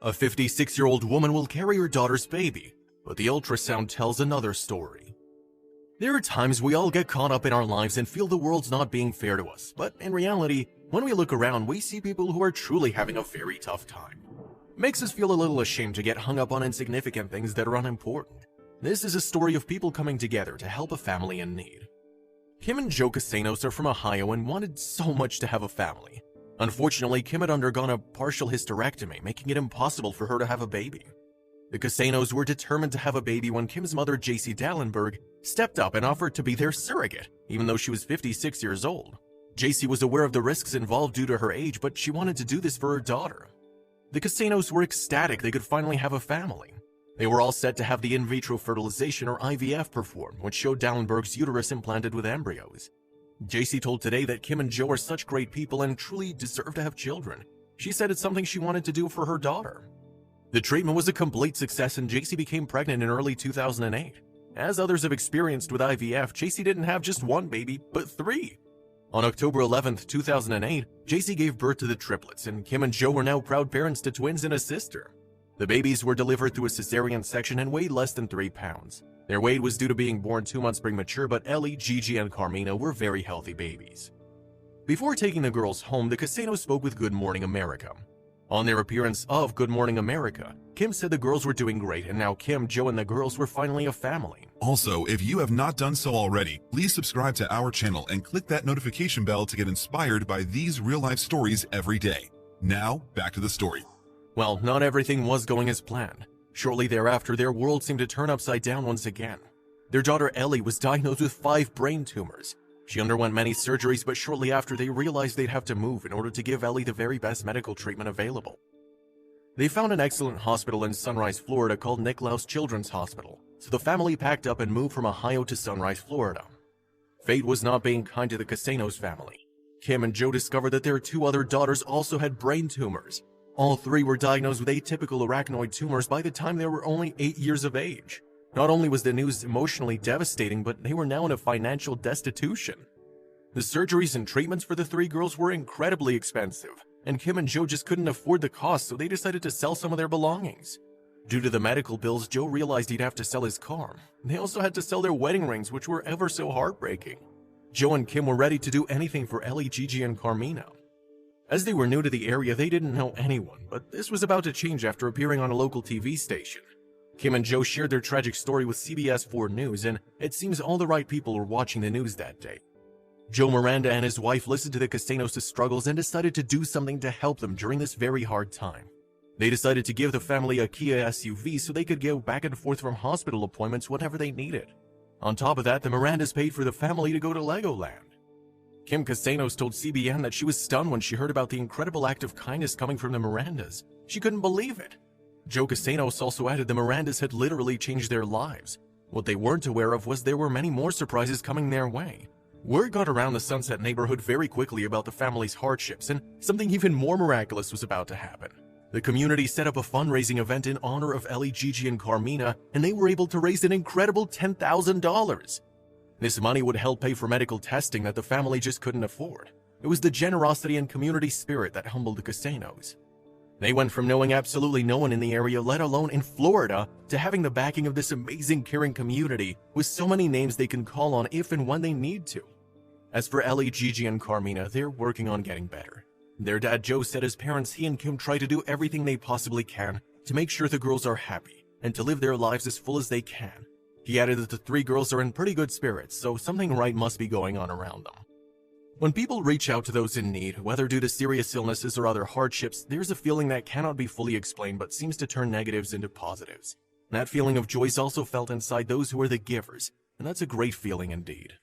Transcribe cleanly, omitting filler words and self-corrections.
A 56-year-old woman will carry her daughter's baby, but the ultrasound tells another story. There are times we all get caught up in our lives and feel the world's not being fair to us, but in reality, when we look around, we see people who are truly having a very tough time. It makes us feel a little ashamed to get hung up on insignificant things that are unimportant. This is a story of people coming together to help a family in need. Kim and Joe Casanos are from Ohio and wanted so much to have a family. Unfortunately, Kim had undergone a partial hysterectomy, making it impossible for her to have a baby. The Casanos were determined to have a baby when Kim's mother, J.C. Dallenberg, stepped up and offered to be their surrogate, even though she was 56 years old. J.C. was aware of the risks involved due to her age, but she wanted to do this for her daughter. The Casanos were ecstatic they could finally have a family. They were all set to have the in vitro fertilization or IVF performed, which showed Dallenberg's uterus implanted with embryos. J.C. told Today that Kim and Joe are such great people and truly deserve to have children. She said it's something she wanted to do for her daughter. The treatment was a complete success and J.C. became pregnant in early 2008. As others have experienced with IVF, J.C. didn't have just one baby, but three. On October 11, 2008, J.C. gave birth to the triplets, and Kim and Joe are now proud parents to twins and a sister. The babies were delivered through a cesarean section and weighed less than 3 pounds. Their weight was due to being born 2 months premature, but Ellie, Gigi, and Carmina were very healthy babies. Before taking the girls home, the Casanos spoke with Good Morning America. On their appearance of Good Morning America, Kim said the girls were doing great, and now Kim, Joe, and the girls were finally a family. Also, if you have not done so already, please subscribe to our channel and click that notification bell to get inspired by these real-life stories every day. Now, back to the story. Well, not everything was going as planned. Shortly thereafter, their world seemed to turn upside down once again. Their daughter Ellie was diagnosed with 5 brain tumors. She underwent many surgeries, but shortly after, they realized they'd have to move in order to give Ellie the very best medical treatment available. They found an excellent hospital in Sunrise, Florida called Nicklaus Children's Hospital, so the family packed up and moved from Ohio to Sunrise, Florida. Fate was not being kind to the Casanos family. Kim and Joe discovered that their 2 other daughters also had brain tumors. All 3 were diagnosed with atypical arachnoid tumors by the time they were only 8 years of age. Not only was the news emotionally devastating, but they were now in a financial destitution. The surgeries and treatments for the 3 girls were incredibly expensive, and Kim and Joe just couldn't afford the cost, so they decided to sell some of their belongings. Due to the medical bills, Joe realized he'd have to sell his car. They also had to sell their wedding rings, which were ever so heartbreaking. Joe and Kim were ready to do anything for Ellie, Gigi, and Carmina. As they were new to the area, they didn't know anyone, but this was about to change after appearing on a local TV station. Kim and Joe shared their tragic story with CBS 4 News, and it seems all the right people were watching the news that day. Joe Miranda and his wife listened to the Casanos' struggles and decided to do something to help them during this very hard time. They decided to give the family a Kia SUV so they could go back and forth from hospital appointments whenever they needed. On top of that, the Mirandas paid for the family to go to Legoland. Kim Casanos told CBN that she was stunned when she heard about the incredible act of kindness coming from the Mirandas. She couldn't believe it. Joe Casanos also added the Mirandas had literally changed their lives. What they weren't aware of was there were many more surprises coming their way. Word got around the Sunset neighborhood very quickly about the family's hardships, and something even more miraculous was about to happen. The community set up a fundraising event in honor of Ellie, Gigi, and Carmina, and they were able to raise an incredible $10,000. This money would help pay for medical testing that the family just couldn't afford. It was the generosity and community spirit that humbled the Casanos. They went from knowing absolutely no one in the area, let alone in Florida, to having the backing of this amazing, caring community with so many names they can call on if and when they need to. As for Ellie, Gigi, and Carmina, they're working on getting better. Their dad Joe said as parents, he and Kim try to do everything they possibly can to make sure the girls are happy and to live their lives as full as they can. He added that the 3 girls are in pretty good spirits, so something right must be going on around them. When people reach out to those in need, whether due to serious illnesses or other hardships, there's a feeling that cannot be fully explained but seems to turn negatives into positives. That feeling of joy is also felt inside those who are the givers, and that's a great feeling indeed.